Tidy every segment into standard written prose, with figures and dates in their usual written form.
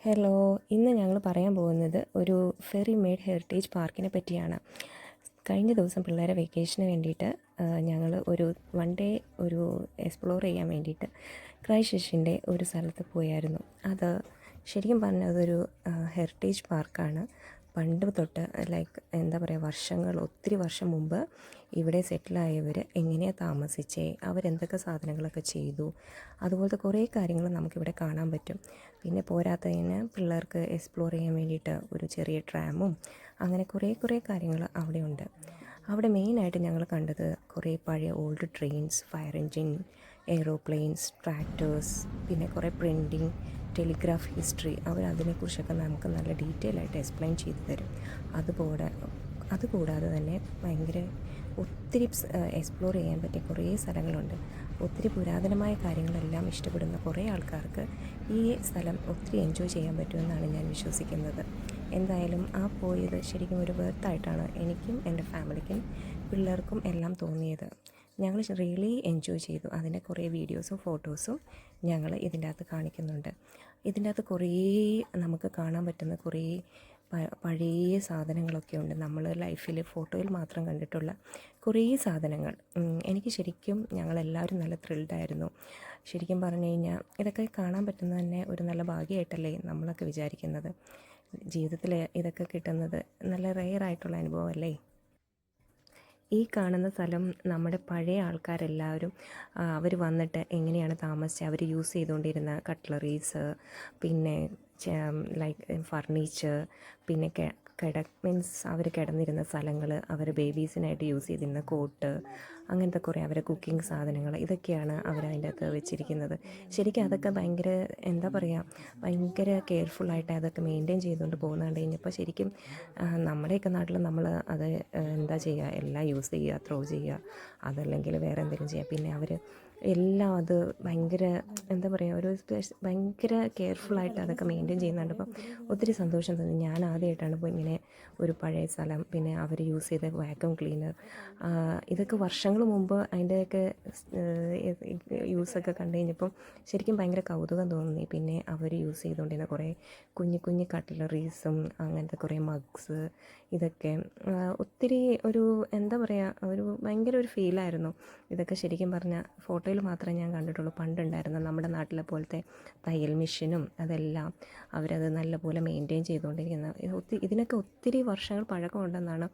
Hello, ഇന്ന് ഞങ്ങൾ പറയാൻ പോകുന്നത് ഒരു ഫെറി മെയ്ഡ് ഹെറിറ്റേജ് പാർക്കിനെ പറ്റിയാണ്. കഴിഞ്ഞ ദിവസം പിള്ളേരെ വെക്കേഷന് വേണ്ടിയിട്ട് ഞങ്ങൾ ഒരു വൺ ഡേ ഒരു എക്സ്പ്ലോർ ചെയ്യാൻ വേണ്ടിയിട്ട് ക്രൈസ്റ്റ്ചർച്ചിൻ്റെ ഒരു സ്ഥലത്ത് പോയായിരുന്നു. അത് ശരിക്കും പറഞ്ഞാൽ അതൊരു ഹെറിറ്റേജ് പാർക്കാണ്. പണ്ട് തൊട്ട് ലൈക്ക് എന്താ പറയുക, ഒത്തിരി വർഷം മുമ്പ് ഇവിടെ സെറ്റിലായവർ എങ്ങനെയാണ് താമസിച്ചേ, അവരെന്തൊക്കെ സാധനങ്ങളൊക്കെ ചെയ്തു, അതുപോലത്തെ കുറേ കാര്യങ്ങൾ നമുക്കിവിടെ കാണാൻ പറ്റും. പിന്നെ പോരാത്തതിന് പിള്ളേർക്ക് എക്സ്പ്ലോർ ചെയ്യാൻ വേണ്ടിയിട്ട് ഒരു ചെറിയ ട്രാമും അങ്ങനെ കുറേ കാര്യങ്ങൾ അവിടെയുണ്ട്. അവിടെ മെയിനായിട്ട് ഞങ്ങൾ കണ്ടത് കുറേ പഴയ old trains, fire engine, aeroplanes, tractors, പിന്നെ കുറേ പ്രിൻറ്റിങ്, ടെലിഗ്രാഫ് ഹിസ്റ്ററി. അവരതിനെക്കുറിച്ചൊക്കെ നമുക്ക് നല്ല ഡീറ്റെയിൽ ആയിട്ട് എക്സ്പ്ലെയിൻ ചെയ്തു തരും. അതുകൂടാതെ തന്നെ ഭയങ്കര ഒത്തിരി എക്സ്പ്ലോർ ചെയ്യാൻ പറ്റിയ കുറേ സ്ഥലങ്ങളുണ്ട്. ഒത്തിരി പുരാതനമായ കാര്യങ്ങളെല്ലാം ഇഷ്ടപ്പെടുന്ന കുറേ ആൾക്കാർക്ക് ഈ സ്ഥലം ഒത്തിരി എൻജോയ് ചെയ്യാൻ പറ്റുമെന്നാണ് ഞാൻ വിശ്വസിക്കുന്നത്. എന്തായാലും പോയത് ശരിക്കും ഒരു വർത്തായിട്ടാണ് എനിക്കും എൻ്റെ ഫാമിലിക്കും പിള്ളേർക്കും എല്ലാം തോന്നിയത്. ഞങ്ങൾ റിയലി എൻജോയ് ചെയ്തു. അതിൻ്റെ കുറേ വീഡിയോസും ഫോട്ടോസും ഞങ്ങൾ ഇതിൻ്റെ അകത്ത് കാണിക്കുന്നുണ്ട്. ഇതിൻ്റെ അകത്ത് കുറേ നമുക്ക് കാണാൻ പറ്റുന്ന കുറേ പഴയ സാധനങ്ങളൊക്കെ ഉണ്ട്. നമ്മൾ ലൈഫിൽ ഫോട്ടോയിൽ മാത്രം കണ്ടിട്ടുള്ള കുറേ സാധനങ്ങൾ. എനിക്ക് ശരിക്കും ഞങ്ങളെല്ലാവരും നല്ല ത്രിൽഡായിരുന്നു. ശരിക്കും പറഞ്ഞു കഴിഞ്ഞാൽ ഇതൊക്കെ കാണാൻ പറ്റുന്നത് തന്നെ ഒരു നല്ല ഭാഗ്യമായിട്ടല്ലേ നമ്മളൊക്കെ വിചാരിക്കുന്നത്. ജീവിതത്തിൽ ഇതൊക്കെ കിട്ടുന്നത് നല്ല റെയറായിട്ടുള്ള അനുഭവമല്ലേ. ഈ കാണുന്ന സ്ഥലം നമ്മുടെ പഴയ ആൾക്കാരെല്ലാവരും അവർ വന്നിട്ട് എങ്ങനെയാണ് താമസിച്ചത്, അവർ യൂസ് ചെയ്തുകൊണ്ടിരുന്ന കട്ട്ലറീസ്, പിന്നെ ലൈക്ക് ഫർണിച്ചർ, പിന്നെ മീൻസ് അവർ കിടന്നിരുന്ന സ്ഥലങ്ങൾ, അവർ ബേബീസിനായിട്ട് യൂസ് ചെയ്തിരുന്ന കോട്ട്, അങ്ങനത്തെ കുറേ അവരെ കുക്കിംഗ് സാധനങ്ങൾ, ഇതൊക്കെയാണ് അവരതിൻ്റെ അകത്ത് വെച്ചിരിക്കുന്നത്. ശരിക്കും അതൊക്കെ ഭയങ്കര എന്താ പറയുക, ഭയങ്കര കെയർഫുള്ളായിട്ട് അതൊക്കെ മെയിൻറ്റെയിൻ ചെയ്തുകൊണ്ട് പോകുന്നത് കണ്ട് കഴിഞ്ഞപ്പോൾ ശരിക്കും നമ്മുടെയൊക്കെ നാട്ടിൽ നമ്മൾ അത് എന്താ ചെയ്യുക, എല്ലാം യൂസ് ചെയ്യുക, ത്രോ ചെയ്യുക, അതല്ലെങ്കിൽ വേറെ എന്തെങ്കിലും ചെയ്യുക. പിന്നെ അവർ എല്ലാം അത് ഭയങ്കര എന്താ പറയുക, ഒരു ഭയങ്കര കെയർഫുള്ളായിട്ട് അതൊക്കെ മെയിൻറ്റെയിൻ ചെയ്യുന്നുണ്ട്. അപ്പം ഒത്തിരി സന്തോഷം തോന്നി. ഞാൻ ആദ്യമായിട്ടാണ് ഇപ്പോൾ ഇങ്ങനെ ഒരു പഴയ സ്ഥലം, പിന്നെ അവർ യൂസ് ചെയ്ത വാക്യൂം ക്ലീനർ, ഇതൊക്കെ വർഷങ്ങൾ മുമ്പ് അതിൻ്റെയൊക്കെ യൂസൊക്കെ കണ്ടു കഴിഞ്ഞപ്പം ശരിക്കും ഭയങ്കര കൗതുകം തോന്നി. പിന്നെ അവർ യൂസ് ചെയ്തുകൊണ്ടിരുന്ന കുറേ കുഞ്ഞു കട്ട്ലറീസും അങ്ങനത്തെ കുറേ മഗ്സ്, ഇതൊക്കെ ഒത്തിരി ഒരു എന്താ പറയുക, ഒരു ഭയങ്കര ഒരു ഫീലായിരുന്നു. ഇതൊക്കെ ശരിക്കും പറഞ്ഞാൽ ഫോട്ടോയിൽ മാത്രമേ ഞാൻ കണ്ടിട്ടുള്ളൂ. പണ്ടുണ്ടായിരുന്ന നമ്മുടെ നാട്ടിലെ പോലത്തെ തയ്യൽ മെഷീനും അതെല്ലാം അവരത് നല്ലപോലെ മെയിൻറ്റെയിൻ ചെയ്തുകൊണ്ടിരിക്കുന്ന ഇതിനൊക്കെ ഒത്തിരി വർഷങ്ങൾ പഴക്കമുണ്ടെന്നാണ്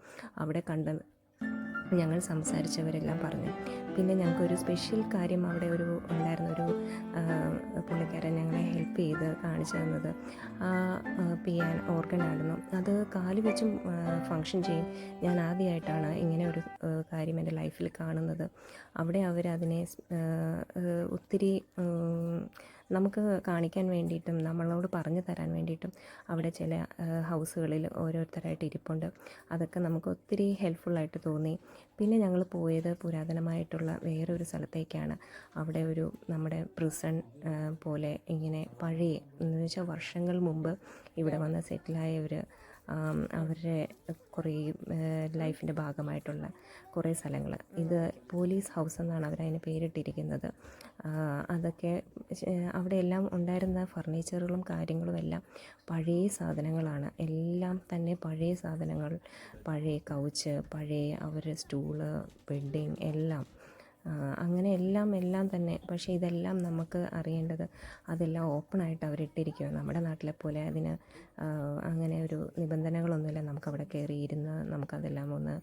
അവിടെ കണ്ടത് ഞങ്ങൾ സംസാരിച്ചവരെല്ലാം പറഞ്ഞു. പിന്നെ ഞങ്ങൾക്കൊരു സ്പെഷ്യൽ കാര്യം അവിടെ ഉണ്ടായിരുന്നൊരു പുള്ളിക്കാരൻ ഞങ്ങളെ ഹെൽപ്പ് ചെയ്ത് കാണിച്ചു തന്നത് ഓർഗനായിരുന്നു. അത് കാല് വെച്ചും ഫങ്ഷൻ ചെയ്യും. ഞാൻ ആദ്യമായിട്ടാണ് ഇങ്ങനെ ഒരു കാര്യം എൻ്റെ ലൈഫിൽ കാണുന്നത്. അവിടെ അവരതിനെ ഒത്തിരി നമുക്ക് കാണിക്കാൻ വേണ്ടിയിട്ടും നമ്മളോട് പറഞ്ഞു തരാൻ വേണ്ടിയിട്ടും അവിടെ ചില ഹൗസുകളിൽ ഓരോരുത്തരായിട്ട് ഇരിപ്പുണ്ട്. അതൊക്കെ നമുക്ക് ഒത്തിരി ഹെൽപ്ഫുള്ളായിട്ട് തോന്നി. പിന്നെ ഞങ്ങൾ പോയത് പുരാതനമായിട്ടുള്ള വേറൊരു സ്ഥലത്തേക്കാണ്. അവിടെ ഒരു നമ്മുടെ പ്രിസൺ പോലെ ഇങ്ങനെ പഴയ എന്ന് വെച്ചാൽ വർഷങ്ങൾ മുമ്പ് ഇവിടെ വന്ന് സെറ്റിലായവർ അവരുടെ കുറേ ലൈഫിൻ്റെ ഭാഗമായിട്ടുള്ള കുറേ സ്ഥലങ്ങൾ. ഇത് പോലീസ് ഹൗസ് എന്നാണ് അവരതിന് പേരിട്ടിരിക്കുന്നത്. അതൊക്കെ അവിടെ എല്ലാം ഉണ്ടായിരുന്ന ഫർണിച്ചറുകളും കാര്യങ്ങളും എല്ലാം പഴയ സാധനങ്ങളാണ്. എല്ലാം തന്നെ പഴയ സാധനങ്ങൾ, പഴയ കൗച്ച്, പഴയ അവരുടെ സ്റ്റൂള്, ബെഡിങ് എല്ലാം അങ്ങനെ എല്ലാം തന്നെ. പക്ഷേ ഇതെല്ലാം നമുക്ക് അറിയേണ്ടത് അതെല്ലാം ഓപ്പണായിട്ട് അവരിട്ടിരിക്കുക. നമ്മുടെ നാട്ടിലെ പോലെ അതിന് അങ്ങനെ ഒരു നിബന്ധനകളൊന്നുമില്ല. നമുക്കവിടെ കയറിയിരുന്ന് നമുക്കതെല്ലാം ഒന്ന്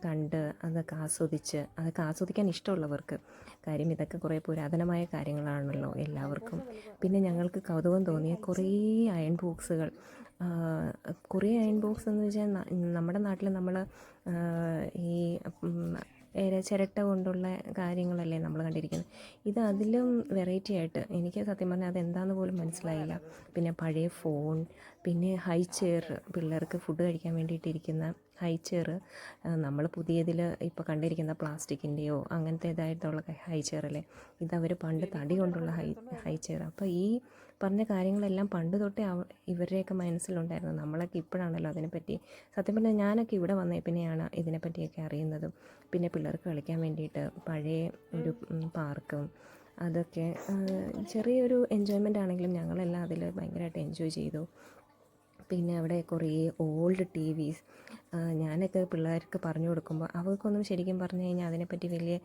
കണ്ട് അതൊക്കെ ആസ്വദിക്കാൻ ഇഷ്ടമുള്ളവർക്ക്. കാര്യം ഇതൊക്കെ കുറേ പുരാതനമായ കാര്യങ്ങളാണല്ലോ എല്ലാവർക്കും. പിന്നെ ഞങ്ങൾക്ക് കൗതുകം തോന്നിയ കുറേ അയൺ ബോക്സുകൾ, കുറേ അയൺ ബോക്സ് എന്ന് വെച്ചാൽ നമ്മുടെ നാട്ടിൽ നമ്മൾ ഈ ചിരട്ട കൊണ്ടുള്ള കാര്യങ്ങളല്ലേ നമ്മൾ കണ്ടിരിക്കുന്നത്. ഇത് അതിലും വെറൈറ്റി ആയിട്ട് എനിക്ക് സത്യം പറഞ്ഞാൽ അതെന്താണെന്ന് പോലും മനസ്സിലായില്ല. പിന്നെ പഴയ ഫോൺ, പിന്നെ ഹൈ ചെയർ, പിള്ളേർക്ക് ഫുഡ് കഴിക്കാൻ വേണ്ടിയിട്ടിരിക്കുന്ന ഹൈ ചെയർ, നമ്മൾ പുതിയതിൽ ഇപ്പോൾ കണ്ടിരിക്കുന്ന പ്ലാസ്റ്റിക്കിൻ്റെയോ അങ്ങനത്തെ ഇതായിട്ടുള്ള ഹൈ ചെയർ അല്ലേ, ഇതവർ പണ്ട് തടി കൊണ്ടുള്ള ഹൈ ചെയർ. അപ്പോൾ ഈ പറഞ്ഞ കാര്യങ്ങളെല്ലാം പണ്ട് തൊട്ടേ ഇവരുടെയൊക്കെ മനസ്സിലുണ്ടായിരുന്നു. നമ്മളൊക്കെ ഇപ്പോഴാണല്ലോ അതിനെപ്പറ്റി, സത്യം പറഞ്ഞാൽ ഞാനൊക്കെ ഇവിടെ വന്നേ പിന്നെയാണ് ഇതിനെപ്പറ്റിയൊക്കെ അറിയുന്നതും. പിന്നെ പിള്ളേർക്ക് കളിക്കാൻ വേണ്ടിയിട്ട് പഴയ ഒരു പാർക്കും അതൊക്കെ ചെറിയൊരു എൻജോയ്മെൻ്റ് ആണെങ്കിലും ഞങ്ങളെല്ലാം അതിൽ ഭയങ്കരമായിട്ട് എൻജോയ് ചെയ്തു. പിന്നെ അവിടെ കുറേ ഓൾഡ് ടി വിസ് ഞാനൊക്കെ പിള്ളേർക്ക് പറഞ്ഞു കൊടുക്കുമ്പോൾ അവർക്കൊന്നും ശരിക്കും പറഞ്ഞു കഴിഞ്ഞാൽ അതിനെപ്പറ്റി വലിയ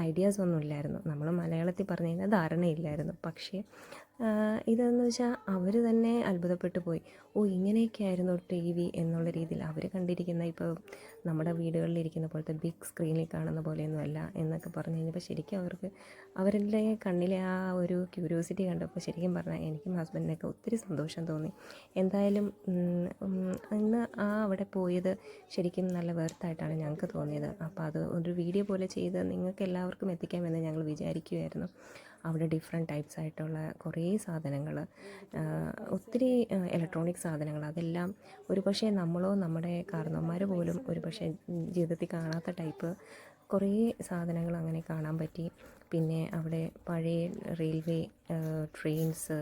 ഐഡിയാസ് ഒന്നും ഇല്ലായിരുന്നു. നമ്മൾ മലയാളത്തിൽ പറഞ്ഞു കഴിഞ്ഞാൽ ധാരണയില്ലായിരുന്നു. പക്ഷേ ഇതെന്ന് വെച്ചാൽ അവർ തന്നെ അത്ഭുതപ്പെട്ടു പോയി. ഓ, ഇങ്ങനെയൊക്കെ ആയിരുന്നു ടി വി എന്നുള്ള രീതിയിൽ അവർ കണ്ടിരിക്കുന്ന ഇപ്പോൾ നമ്മുടെ വീടുകളിലിരിക്കുന്ന പോലത്തെ ബിഗ് സ്ക്രീനിൽ കാണുന്ന പോലെയൊന്നും അല്ല എന്നൊക്കെ പറഞ്ഞു കഴിഞ്ഞപ്പോൾ ശരിക്കും അവരുടെ കണ്ണിലെ ആ ഒരു ക്യൂരിയോസിറ്റി കണ്ടപ്പോൾ ശരിക്കും പറഞ്ഞാൽ എനിക്കും ഹസ്ബൻഡിനൊക്കെ ഒത്തിരി സന്തോഷം തോന്നി. എന്തായാലും ഇന്ന് അവിടെ പോയത് ശരിക്കും നല്ല വെർത്തായിട്ടാണ് ഞങ്ങൾക്ക് തോന്നിയത്. അപ്പോൾ അത് ഒരു വീഡിയോ പോലെ ചെയ്ത് നിങ്ങൾക്ക് എല്ലാവർക്കും എത്തിക്കാമെന്ന് ഞങ്ങൾ വിചാരിക്കുമായിരുന്നു. അവിടെ ഡിഫറെൻറ്റ് ടൈപ്സ് ആയിട്ടുള്ള കുറേ സാധനങ്ങൾ, ഒത്തിരി ഇലക്ട്രോണിക് സാധനങ്ങൾ, അതെല്ലാം ഒരു പക്ഷേ നമ്മളോ നമ്മുടെ കാരണവന്മാർ പോലും ഒരു പക്ഷേ ജീവിതത്തിൽ കാണാത്ത ടൈപ്പ് കുറേ സാധനങ്ങൾ അങ്ങനെ കാണാൻ പറ്റി. പിന്നെ അവിടെ പഴയ റെയിൽവേ ട്രെയിൻസ്,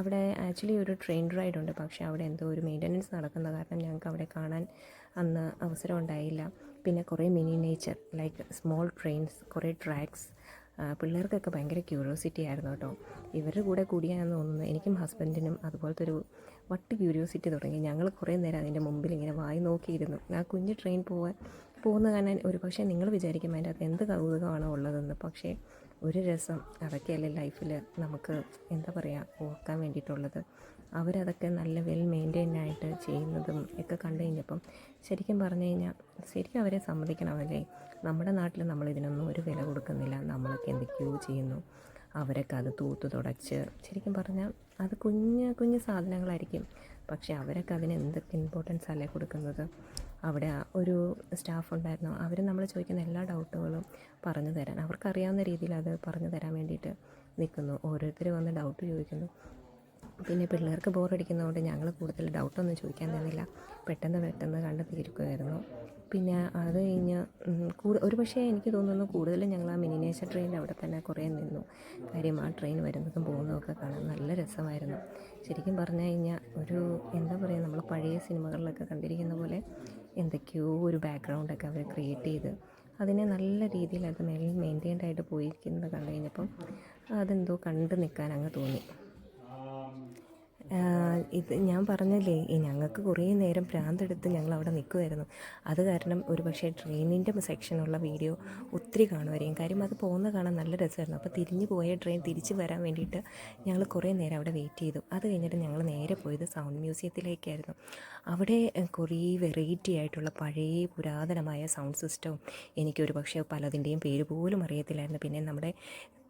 അവിടെ ആക്ച്വലി ഒരു ട്രെയിൻ റൈഡ് ഉണ്ട്. പക്ഷേ അവിടെ എന്തോ ഒരു മെയിൻ്റനൻസ് നടക്കുന്ന കാരണം ഞങ്ങൾക്ക് അവിടെ കാണാൻ അന്ന് അവസരം ഉണ്ടായില്ല. പിന്നെ കുറേ മിനിയേച്ചർ ലൈക്ക് സ്മോൾ ട്രെയിൻസ്, കുറേ ട്രാക്സ്. പിള്ളേർക്കൊക്കെ ഭയങ്കര ക്യൂരിയോസിറ്റി ആയിരുന്നു കേട്ടോ. ഇവരുടെ കൂടെ കൂടിയാണെന്ന് തോന്നുന്നു എനിക്കും ഹസ്ബൻഡിനും അതുപോലത്തെ ഒരു ക്യൂരിയോസിറ്റി തുടങ്ങി. ഞങ്ങൾ കുറേ നേരം അതിൻ്റെ മുമ്പിൽ ഇങ്ങനെ വായി നോക്കിയിരുന്നു. ആ കുഞ്ഞ് ട്രെയിൻ പോകുന്ന കാണാൻ ഒരു പക്ഷേ നിങ്ങൾ വിചാരിക്കും അതിൻ്റെ അകത്ത് എന്ത് കൗതുകമാണോ ഉള്ളതെന്ന്. പക്ഷേ ഒരു രസം, അതൊക്കെയല്ലേ ലൈഫിൽ നമുക്ക് എന്താ പറയുക ഓർക്കാൻ വേണ്ടിയിട്ടുള്ളത്. അവരതൊക്കെ നല്ല വെൽ മെയിൻറ്റെയിൻഡായിട്ട് ചെയ്യുന്നതും ഒക്കെ കണ്ടു കഴിഞ്ഞപ്പം ശരിക്കും പറഞ്ഞു കഴിഞ്ഞാൽ ശരിക്കും അവരെ സമ്മതിക്കണമല്ലേ. നമ്മുടെ നാട്ടിൽ നമ്മളിതിനൊന്നും ഒരു വില കൊടുക്കുന്നില്ല. നമ്മളൊക്കെ എന്തൊക്കെയോ ചെയ്യുന്നു. അവരൊക്കെ അത് തൂത്ത് തുടച്ച് ശരിക്കും പറഞ്ഞാൽ അത് കുഞ്ഞു കുഞ്ഞു സാധനങ്ങളായിരിക്കും. പക്ഷേ അവരൊക്കെ അതിന് എന്തൊക്കെ ഇമ്പോർട്ടൻസ് അല്ലേ കൊടുക്കുന്നത്. അവിടെ ഒരു സ്റ്റാഫ് ഉണ്ടായിരുന്നു. അവർ നമ്മൾ ചോദിക്കുന്ന എല്ലാ ഡൗട്ടുകളും പറഞ്ഞു തരാൻ, അവർക്കറിയാവുന്ന രീതിയിൽ അത് പറഞ്ഞു തരാൻ വേണ്ടിയിട്ട് നിൽക്കുന്നു. ഓരോരുത്തർ വന്ന് ഡൗട്ട് ചോദിക്കുന്നു. പിന്നെ പിള്ളേർക്ക് ബോറടിക്കുന്നതുകൊണ്ട് ഞങ്ങൾ കൂടുതൽ ഡൗട്ടൊന്നും ചോദിക്കാൻ തന്നില്ല. പെട്ടെന്ന് കണ്ട് തീർക്കുമായിരുന്നു. പിന്നെ അത് കഴിഞ്ഞ് ഒരു പക്ഷേ എനിക്ക് തോന്നുന്നു കൂടുതലും ഞങ്ങൾ ആ മിനിയേച്ചർ ട്രെയിനിൻ്റെ അവിടെ തന്നെ കുറേ നിന്നു. കാര്യം ആ ട്രെയിൻ വരുന്നതും പോകുന്നതും ഒക്കെ കാണാൻ നല്ല രസമായിരുന്നു. ശരിക്കും പറഞ്ഞു കഴിഞ്ഞാൽ ഒരു എന്താ പറയുക, നമ്മൾ പഴയ സിനിമകളിലൊക്കെ കണ്ടിരിക്കുന്ന പോലെ എന്തൊക്കെയോ ഒരു ബാക്ക്ഗ്രൗണ്ടൊക്കെ അവർ ക്രിയേറ്റ് ചെയ്ത് അതിനെ നല്ല രീതിയിൽ അത് മെയിൻറ്റെയിൻഡായിട്ട് പോയിരിക്കുന്നത് കണ്ടു കഴിഞ്ഞപ്പം അതെന്തോ കണ്ടു നിൽക്കാൻ അങ്ങ് തോന്നി. ഇത് ഞാൻ പറഞ്ഞല്ലേ, ഞങ്ങൾക്ക് കുറേ നേരം ഭ്രാന്തെടുത്ത് ഞങ്ങൾ അവിടെ നിൽക്കുമായിരുന്നു. അത് കാരണം ഒരു പക്ഷേ ട്രെയിനിൻ്റെ സെക്ഷനുള്ള വീഡിയോ ഒത്തിരി കാണുമായിരിക്കും. കാര്യം അത് പോകുന്ന കാണാൻ നല്ല രസമായിരുന്നു. അപ്പോൾ തിരിഞ്ഞു പോയ ട്രെയിൻ തിരിച്ച് വരാൻ വേണ്ടിയിട്ട് ഞങ്ങൾ കുറേ നേരം അവിടെ വെയിറ്റ് ചെയ്തു. അത് കഴിഞ്ഞിട്ട് ഞങ്ങൾ നേരെ പോയത് സൗണ്ട് മ്യൂസിയത്തിലേക്കായിരുന്നു. അവിടെ കുറേ വെറൈറ്റി ആയിട്ടുള്ള പഴയ പുരാതനമായ സൗണ്ട് സിസ്റ്റവും എനിക്കൊരു പക്ഷേ പലതിൻ്റെയും പേര് പോലും അറിയത്തില്ലായിരുന്നു. പിന്നെ നമ്മുടെ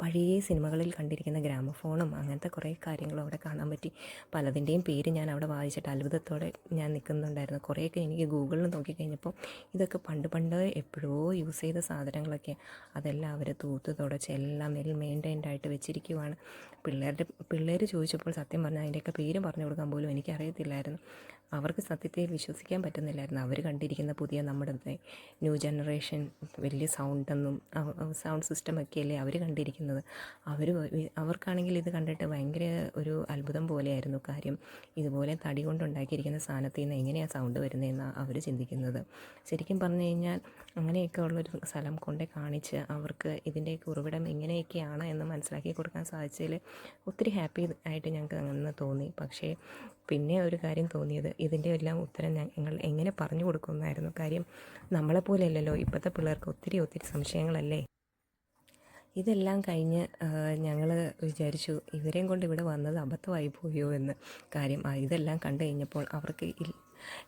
പഴയ സിനിമകളിൽ കണ്ടിരിക്കുന്ന ഗ്രാമഫോണും അങ്ങനത്തെ കുറേ കാര്യങ്ങളും അവിടെ കാണാൻ പറ്റി. പലതിൻ്റെയും പേര് ഞാൻ അവിടെ വായിച്ചിട്ട് അത്ഭുതത്തോടെ ഞാൻ നിൽക്കുന്നുണ്ടായിരുന്നു. കുറേയൊക്കെ എനിക്ക് ഗൂഗിളിൽ നോക്കിക്കഴിഞ്ഞപ്പോൾ ഇതൊക്കെ പണ്ട് എപ്പോഴോ യൂസ് ചെയ്ത സാധനങ്ങളൊക്കെ അതെല്ലാം അവർ തൂത്ത് തുടച്ച് എല്ലാം വെൽ മെയിൻറ്റെയിൻഡായിട്ട് വെച്ചിരിക്കുവാണ്. പിള്ളേർ ചോദിച്ചപ്പോൾ സത്യം പറഞ്ഞാൽ അതിൻ്റെയൊക്കെ പേര് പറഞ്ഞു കൊടുക്കാൻ പോലും എനിക്കറിയത്തില്ലായിരുന്നു. അവർക്ക് സത്യത്തെ വിശ്വസിക്കാൻ പറ്റുന്നില്ലായിരുന്നു. അവർ കണ്ടിരിക്കുന്ന പുതിയ നമ്മുടെ ന്യൂ ജനറേഷൻ വലിയ സൗണ്ട് സിസ്റ്റമൊക്കെയല്ലേ അവർ കണ്ടിരിക്കുന്നത്. അവർക്കാണെങ്കിൽ ഇത് കണ്ടിട്ട് ഭയങ്കര ഒരു അത്ഭുതം പോലെയായിരുന്നു. കാര്യം ഇതുപോലെ തടി കൊണ്ടുണ്ടാക്കിയിരിക്കുന്ന സാധനത്തിൽ നിന്ന് എങ്ങനെയാണ് സൗണ്ട് വരുന്നതെന്നാണ് അവർ ചിന്തിക്കുന്നത്. ശരിക്കും പറഞ്ഞു കഴിഞ്ഞാൽ അങ്ങനെയൊക്കെ ഉള്ളൊരു സ്ഥലം കൊണ്ടേ കാണിച്ച് അവർക്ക് ഇതിൻ്റെയൊക്കെ ഉറവിടം എങ്ങനെയൊക്കെയാണ് എന്ന് മനസ്സിലാക്കി കൊടുക്കാൻ സാധിച്ചതിൽ ഒത്തിരി ഹാപ്പി ആയിട്ട് ഞങ്ങൾക്ക് അങ്ങനെ തോന്നി. പക്ഷേ പിന്നെ ഒരു കാര്യം തോന്നിയത്, ഇതിൻ്റെ എല്ലാം ഉത്തരം ഞങ്ങൾ എങ്ങനെ പറഞ്ഞു കൊടുക്കുമെന്നായിരുന്നു. കാര്യം നമ്മളെപ്പോലെയല്ലല്ലോ ഇപ്പോഴത്തെ പിള്ളേർക്ക് ഒത്തിരി സംശയങ്ങളല്ലേ. ഇതെല്ലാം കഴിഞ്ഞ് ഞങ്ങൾ വിചാരിച്ചു ഇവരെയും കൊണ്ട് ഇവിടെ വന്നത് അബദ്ധമായി പോയോ എന്ന്. കാര്യം ഇതെല്ലാം കണ്ടു കഴിഞ്ഞപ്പോൾ അവർക്ക്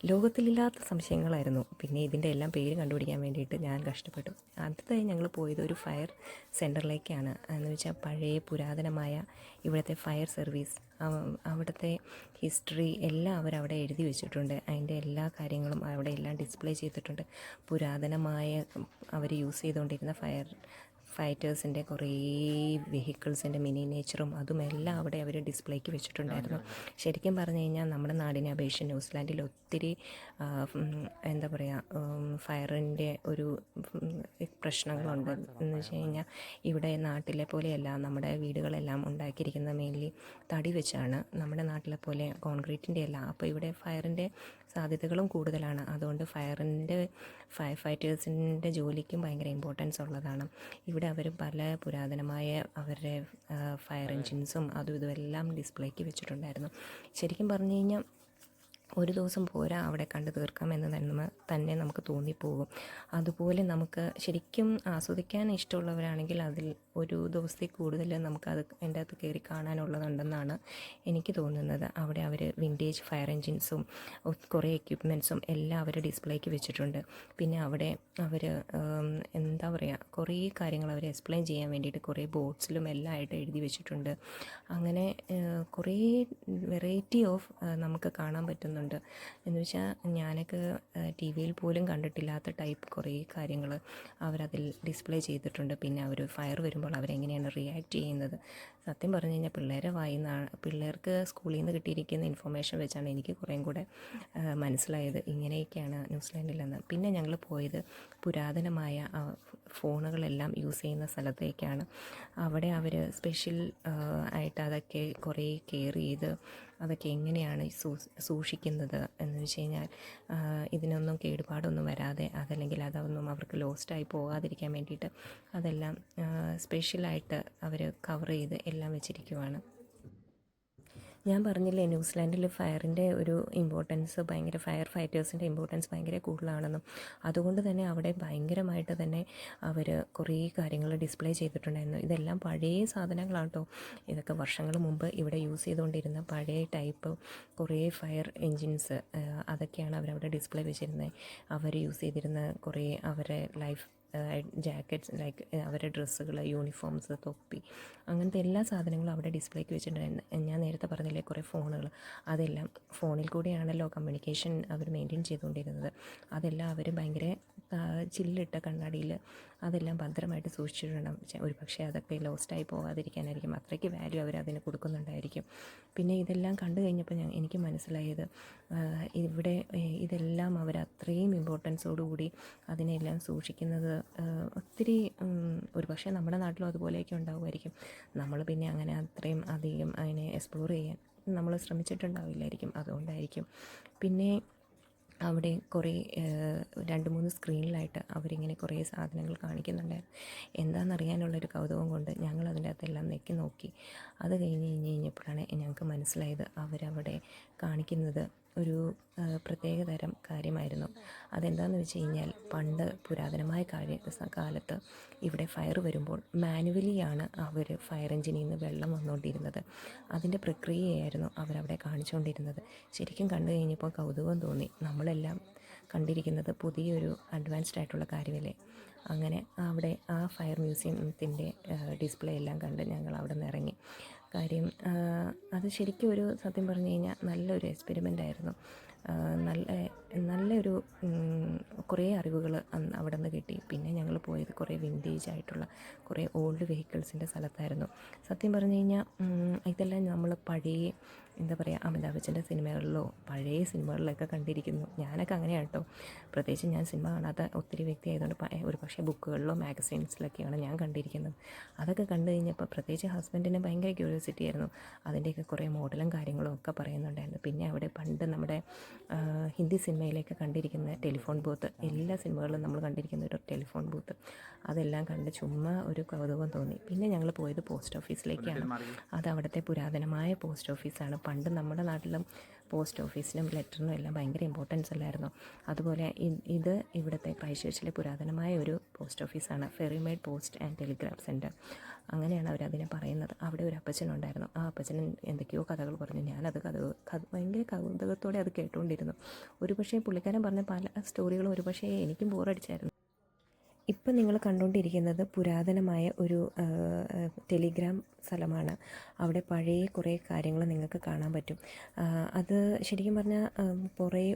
ലോകത്തിലില്ലാത്ത സംശയങ്ങളായിരുന്നു. പിന്നെ ഇതിൻ്റെ എല്ലാം പേര് കണ്ടുപിടിക്കാൻ വേണ്ടിയിട്ട് ഞാൻ കഷ്ടപ്പെട്ടു. അടുത്തതായി ഞങ്ങൾ പോയത് ഒരു ഫയർ സെൻറ്ററിലേക്കാണ്. എന്ന് വെച്ചാൽ പഴയ പുരാതനമായ ഇവിടുത്തെ ഫയർ സർവീസ്, അവിടുത്തെ ഹിസ്റ്ററി എല്ലാം അവരവിടെ എഴുതി വെച്ചിട്ടുണ്ട്. അതിൻ്റെ എല്ലാ കാര്യങ്ങളും അവിടെ എല്ലാം ഡിസ്പ്ലേ ചെയ്തിട്ടുണ്ട്. പുരാതനമായ അവർ യൂസ് ചെയ്തുകൊണ്ടിരുന്ന ഫൈറ്റേഴ്സിൻ്റെ കുറേ വെഹിക്കിൾസിൻ്റെ മിനിയേച്ചറും അതുമെല്ലാം അവിടെ അവർ ഡിസ്പ്ലേക്ക് വെച്ചിട്ടുണ്ടായിരുന്നു. ശരിക്കും പറഞ്ഞു കഴിഞ്ഞാൽ നമ്മുടെ നാടിനെ അപേക്ഷിച്ച് ന്യൂസിലാൻഡിൽ ഒത്തിരി എന്താ പറയുക ഫയറിൻ്റെ ഒരു പ്രശ്നങ്ങളുണ്ട്. എന്ന് വെച്ച് കഴിഞ്ഞാൽ ഇവിടെ നാട്ടിലെ പോലെയല്ല, നമ്മുടെ വീടുകളെല്ലാം ഉണ്ടാക്കിയിരിക്കുന്നത് മെയിൻലി തടി വെച്ചാണ്. നമ്മുടെ നാട്ടിലെ പോലെ കോൺക്രീറ്റിൻ്റെ അല്ല. അപ്പോൾ ഇവിടെ ഫയറിൻ്റെ സാധ്യതകളും കൂടുതലാണ്. അതുകൊണ്ട് ഫയർ ഫൈറ്റേഴ്സിൻ്റെ ജോലിക്കും ഭയങ്കര ഇമ്പോർട്ടൻസ് ഉള്ളതാണ്. ഇവിടെ അവിടെ അവർ പല പുരാതനമായ അവരുടെ ഫയർ എൻജിൻസും അതും ഇതും എല്ലാം ഡിസ്പ്ലേക്ക് വെച്ചിട്ടുണ്ടായിരുന്നു. ശരിക്കും പറഞ്ഞു കഴിഞ്ഞാൽ ഒരു ദിവസം പോരാ അവിടെ കണ്ടു തീർക്കാമെന്ന് തന്നെ നമുക്ക് തോന്നിപ്പോകും. അതുപോലെ നമുക്ക് ശരിക്കും ആസ്വദിക്കാൻ ഇഷ്ടമുള്ളവരാണെങ്കിൽ അതിൽ ഒരു ദിവസത്തിൽ കൂടുതൽ നമുക്കത് അതിൻ്റെ അകത്ത് കയറി കാണാനുള്ളതുണ്ടെന്നാണ് എനിക്ക് തോന്നുന്നത്. അവിടെ അവർ വിൻറ്റേജ് ഫയർ എൻജിൻസും കുറേ എക്യുപ്മെൻറ്റ്സും എല്ലാം അവർ ഡിസ്പ്ലേക്ക് വെച്ചിട്ടുണ്ട്. പിന്നെ അവിടെ അവർ എന്താ പറയുക, കുറേ കാര്യങ്ങൾ അവർ എക്സ്പ്ലെയിൻ ചെയ്യാൻ വേണ്ടിയിട്ട് കുറേ ബോർഡ്സിലും എല്ലാം ആയിട്ട് എഴുതി വെച്ചിട്ടുണ്ട്. അങ്ങനെ കുറേ വെറൈറ്റി ഓഫ് നമുക്ക് കാണാൻ പറ്റുന്നുണ്ട്. എന്ന് വെച്ചാൽ ഞാനൊക്കെ ടി വിയിൽ പോലും കണ്ടിട്ടില്ലാത്ത ടൈപ്പ് കുറേ കാര്യങ്ങൾ അവരതിൽ ഡിസ്പ്ലേ ചെയ്തിട്ടുണ്ട്. പിന്നെ അവർ ഫയർ വരുമ്പോൾ അവരെങ്ങനെയാണ് റിയാക്ട് ചെയ്യുന്നത്. സത്യം പറഞ്ഞു കഴിഞ്ഞാൽ പിള്ളേർക്ക് സ്കൂളിൽ നിന്ന് കിട്ടിയിരിക്കുന്ന ഇൻഫർമേഷൻ വെച്ചാണ് എനിക്ക് കുറേയും കൂടെ മനസ്സിലായത് ഇങ്ങനെയൊക്കെയാണ് ന്യൂസിലാൻഡിലെന്ന്. പിന്നെ ഞങ്ങൾ പോയത് പുരാതനമായ ഫോണുകളെല്ലാം യൂസ് ചെയ്യുന്ന സ്ഥലത്തേക്കാണ്. അവിടെ അവർ സ്പെഷ്യൽ ആയിട്ട് അതൊക്കെ കുറേ കെയർ ചെയ്ത് അതൊക്കെ എങ്ങനെയാണ് സൂക്ഷിക്കുന്നത് എന്ന് വെച്ച് കഴിഞ്ഞാൽ ഇതിനൊന്നും കേടുപാടൊന്നും വരാതെ അതല്ലെങ്കിൽ അതൊന്നും അവർക്ക് ലോസ്റ്റായി പോകാതിരിക്കാൻ വേണ്ടിയിട്ട് അതെല്ലാം സ്പെഷ്യലായിട്ട് അവർ കവർ ചെയ്ത് എല്ലാം വെച്ചിരിക്കുവാണ്. ഞാൻ പറഞ്ഞില്ലേ ന്യൂസിലാൻഡിൽ ഫയറിൻ്റെ ഒരു ഇമ്പോർട്ടൻസ് ഫയർ ഫൈറ്റേഴ്സിൻ്റെ ഇമ്പോർട്ടൻസ് ഭയങ്കര കൂടുതലാണെന്നും. അതുകൊണ്ട് തന്നെ അവിടെ ഭയങ്കരമായിട്ട് തന്നെ അവർ കുറേ കാര്യങ്ങൾ ഡിസ്പ്ലേ ചെയ്തിട്ടുണ്ടായിരുന്നു. ഇതെല്ലാം പഴയ സാധനങ്ങളാണ് കേട്ടോ. ഇതൊക്കെ വർഷങ്ങൾ മുമ്പ് ഇവിടെ യൂസ് ചെയ്തുകൊണ്ടിരുന്ന പഴയ ടൈപ്പ് കുറേ ഫയർ എൻജിൻസ് അതൊക്കെയാണ് അവരവിടെ ഡിസ്പ്ലേ വെച്ചിരുന്നത്. അവർ യൂസ് ചെയ്തിരുന്ന കുറേ അവരുടെ ലൈഫ് ജാക്കറ്റ്സ് ലൈക്ക് അവരുടെ ഡ്രസ്സുകൾ, യൂണിഫോംസ്, തൊപ്പി, അങ്ങനത്തെ എല്ലാ സാധനങ്ങളും അവിടെ ഡിസ്പ്ലേക്ക് വെച്ചിട്ടുണ്ടായിരുന്നു. ഞാൻ നേരത്തെ പറഞ്ഞില്ലേ കുറേ ഫോണുകൾ, അതെല്ലാം ഫോണിൽ കൂടിയാണല്ലോ കമ്മ്യൂണിക്കേഷൻ അവർ മെയിൻറ്റെയിൻ ചെയ്തുകൊണ്ടിരുന്നത്. അതെല്ലാം അവർ ഭയങ്കര ചില്ലിട്ട കണ്ണാടിയിൽ അതെല്ലാം ഭദ്രമായിട്ട് സൂക്ഷിച്ചിട്ടുണ്ടാകും. ഒരു പക്ഷേ അതൊക്കെ ലോസ്റ്റായി പോകാതിരിക്കാനായിരിക്കും അത്രയ്ക്ക് വാല്യൂ അവർ അതിന് കൊടുക്കുന്നുണ്ടായിരിക്കും. പിന്നെ ഇതെല്ലാം കണ്ടു കഴിഞ്ഞപ്പോൾ എനിക്ക് മനസ്സിലായത് ഇവിടെ ഇതെല്ലാം അവർ അത്രയും ഇമ്പോർട്ടൻസോടുകൂടി അതിനെല്ലാം സൂക്ഷിക്കുന്നത് ഒത്തിരി ഒരു പക്ഷേ നമ്മുടെ നാട്ടിലും അതുപോലെയൊക്കെ ഉണ്ടാകുമായിരിക്കും. നമ്മൾ പിന്നെ അങ്ങനെ അത്രയും അധികം അതിനെ എക്സ്പ്ലോർ ചെയ്യാൻ നമ്മൾ ശ്രമിച്ചിട്ടുണ്ടാവില്ലായിരിക്കും, അതുകൊണ്ടായിരിക്കും. പിന്നെ അവിടെ കുറേ 2-3 സ്ക്രീനിലായിട്ട് അവരിങ്ങനെ കുറേ സാധനങ്ങൾ കാണിക്കുന്നുണ്ടായിരുന്നു. എന്താണെന്നറിയാനുള്ളൊരു കൗതുകം കൊണ്ട് ഞങ്ങൾ അതിൻ്റെ അകത്തെല്ലാം നെക്കി നോക്കി. അത് കഴിഞ്ഞപ്പോഴാണ് ഞങ്ങൾക്ക് മനസ്സിലായത് അവരവിടെ കാണിക്കുന്നത് ഒരു പ്രത്യേക തരം കാര്യമായിരുന്നു. അതെന്താണെന്ന് വെച്ച് കഴിഞ്ഞാൽ പണ്ട് പുരാതനമായ കാലത്ത് ഇവിടെ ഫയർ വരുമ്പോൾ മാനുവലിയാണ് അവർ ഫയർ എഞ്ചിനിൽ നിന്ന് വെള്ളം വന്നുകൊണ്ടിരുന്നത്. അതിൻ്റെ പ്രക്രിയയായിരുന്നു അവരവിടെ കാണിച്ചുകൊണ്ടിരുന്നത്. ശരിക്കും കണ്ടു കഴിഞ്ഞപ്പോൾ കൗതുകം തോന്നി. നമ്മളെല്ലാം കണ്ടിരിക്കുന്നത് പുതിയൊരു അഡ്വാൻസ്ഡ് ആയിട്ടുള്ള കാര്യമല്ലേ. അങ്ങനെ അവിടെ ആ ഫയർ മ്യൂസിയത്തിൻ്റെ ഡിസ്പ്ലേ എല്ലാം കണ്ട് ഞങ്ങൾ അവിടെ നിന്ന് ഇറങ്ങി. കാര്യം അത് ശരിക്കും ഒരു സത്യം പറഞ്ഞു കഴിഞ്ഞാൽ നല്ലൊരു എക്സ്പെരിമെൻ്റ് ആയിരുന്നു. നല്ലൊരു കുറേ അറിവുകൾ അവിടെ നിന്ന് കിട്ടി. പിന്നെ ഞങ്ങൾ പോയത് കുറേ വിൻറ്റേജ് ആയിട്ടുള്ള കുറേ ഓൾഡ് വെഹിക്കിൾസിൻ്റെ സ്ഥലത്തായിരുന്നു. സത്യം പറഞ്ഞു കഴിഞ്ഞാൽ ഇതെല്ലാം നമ്മൾ പഴയ എന്താ പറയുക അമിതാഭ് ബച്ചൻ്റെ സിനിമകളിലോ പഴയ സിനിമകളിലൊക്കെ കണ്ടിരിക്കുന്നു. ഞാനൊക്കെ അങ്ങനെയാണ് കേട്ടോ. പ്രത്യേകിച്ച് ഞാൻ സിനിമ കാണാത്ത ഒത്തിരി വ്യക്തി ആയതുകൊണ്ട് ഒരു പക്ഷേ ബുക്കുകളിലോ മാഗസൈൻസിലൊക്കെയാണ് ഞാൻ കണ്ടിരിക്കുന്നത്. അതൊക്കെ കണ്ടു കഴിഞ്ഞപ്പോൾ പ്രത്യേകിച്ച് ഹസ്ബൻഡിന് ഭയങ്കര ക്യൂരിയോസിറ്റി ആയിരുന്നു. അതിൻ്റെയൊക്കെ കുറേ മോഡലും കാര്യങ്ങളും ഒക്കെ പറയുന്നുണ്ടായിരുന്നു. പിന്നെ അവിടെ പണ്ട് നമ്മുടെ ഹിന്ദി സിനിമയിലേക്ക് കണ്ടിരിക്കുന്ന ടെലിഫോൺ ബൂത്ത്, എല്ലാ സിനിമകളിലും നമ്മൾ കണ്ടിരിക്കുന്ന ഒരു ടെലിഫോൺ ബൂത്ത്, അതെല്ലാം കണ്ട് ചുമ്മാ ഒരു കൗതുകം തോന്നി. പിന്നെ ഞങ്ങൾ പോയത് പോസ്റ്റ് ഓഫീസിലേക്കാണ്. അത് അവിടുത്തെ പുരാതനമായ പോസ്റ്റ് ഓഫീസാണ്. പണ്ട് നമ്മുടെ നാട്ടിലും പോസ്റ്റ് ഓഫീസിനും ലെറ്ററിനും എല്ലാം ഭയങ്കര ഇമ്പോർട്ടൻസ് അല്ലായിരുന്നു. അതുപോലെ ഇത് ഇവിടുത്തെ ക്രൈസ്റ്റ് പുരാതനമായ ഒരു പോസ്റ്റ് ഓഫീസാണ്. Ferrymead post and telegraph centre, അങ്ങനെയാണ് അവരതിനെ പറയുന്നത്. അവിടെ ഒരു അപ്പച്ചനുണ്ടായിരുന്നു. ആ അപ്പച്ചൻ എന്തൊക്കെയോ കഥകൾ പറഞ്ഞു. ഞാനത് ഭയങ്കര കൗതുകത്തോടെ അത് കേട്ടുകൊണ്ടിരുന്നു. ഒരു പക്ഷേ പുള്ളിക്കാരൻ പറഞ്ഞ പല സ്റ്റോറികളും ഒരു പക്ഷേ എനിക്കും ബോറടിച്ചായിരുന്നു. ഇപ്പം നിങ്ങൾ കണ്ടുകൊണ്ടിരിക്കുന്നത് പുരാതനമായ ഒരു ടെലിഗ്രാം സ്ഥലമാണ്. അവിടെ പഴയ കുറേ കാര്യങ്ങൾ നിങ്ങൾക്ക് കാണാൻ പറ്റും. അത് ശരിക്കും പറഞ്ഞാൽ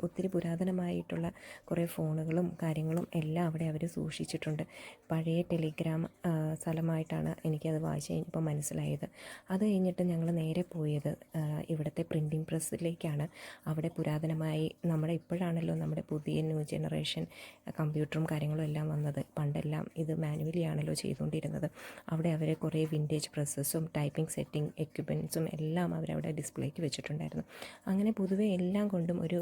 ഒത്തിരി പുരാതനമായിട്ടുള്ള കുറേ ഫോണുകളും കാര്യങ്ങളും എല്ലാം അവിടെ അവർ സൂക്ഷിച്ചിട്ടുണ്ട്. പഴയ ടെലിഗ്രാം സ്ഥലമായിട്ടാണ് എനിക്കത് വായിച്ച് കഴിഞ്ഞപ്പോൾ മനസ്സിലായത്. അത് കഴിഞ്ഞിട്ട് ഞങ്ങൾ നേരെ പോയത് ഇവിടുത്തെ പ്രിൻറ്റിങ് പ്രസ്സിലേക്കാണ്. അവിടെ പുരാതനമായി ഇപ്പോഴാണല്ലോ നമ്മുടെ പുതിയ ന്യൂ ജനറേഷൻ കമ്പ്യൂട്ടറും കാര്യങ്ങളും എല്ലാം വന്നത്. പണ്ടെല്ലാം ഇത് മാനുവലി ആണല്ലോ ചെയ്തുകൊണ്ടിരുന്നത്. അവിടെ അവർ കുറേ വിൻറ്റേജ് പ്രസ്സസും ടൈപ്പിംഗ് സെറ്റിംഗ് എക്യുപ്മെൻറ്റ്സും എല്ലാം അവരവിടെ ഡിസ്പ്ലേക്ക് വെച്ചിട്ടുണ്ടായിരുന്നു. അങ്ങനെ പൊതുവെ എല്ലാം കൊണ്ടും ഒരു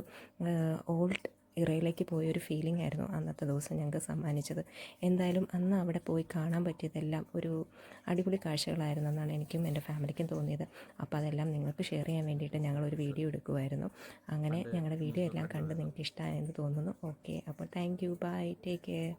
ഓൾഡ് ഇറയിലേക്ക് പോയൊരു ഫീലിംഗ് ആയിരുന്നു അന്നത്തെ ദിവസം ഞങ്ങൾക്ക് സമ്മാനിച്ചത്. എന്തായാലും അന്ന് അവിടെ പോയി കാണാൻ പറ്റിയതെല്ലാം ഒരു അടിപൊളി കാഴ്ചകളായിരുന്നു എന്നാണ് എനിക്കും എൻ്റെ ഫാമിലിക്കും തോന്നിയത്. അപ്പോൾ അതെല്ലാം നിങ്ങൾക്ക് ഷെയർ ചെയ്യാൻ വേണ്ടിയിട്ട് ഞങ്ങളൊരു വീഡിയോ എടുക്കുമായിരുന്നു. അങ്ങനെ ഞങ്ങളുടെ വീഡിയോ എല്ലാം കണ്ട് നിങ്ങൾക്ക് ഇഷ്ടമായെന്ന് തോന്നുന്നു. ഓക്കെ, അപ്പോൾ thank you, bye, take care.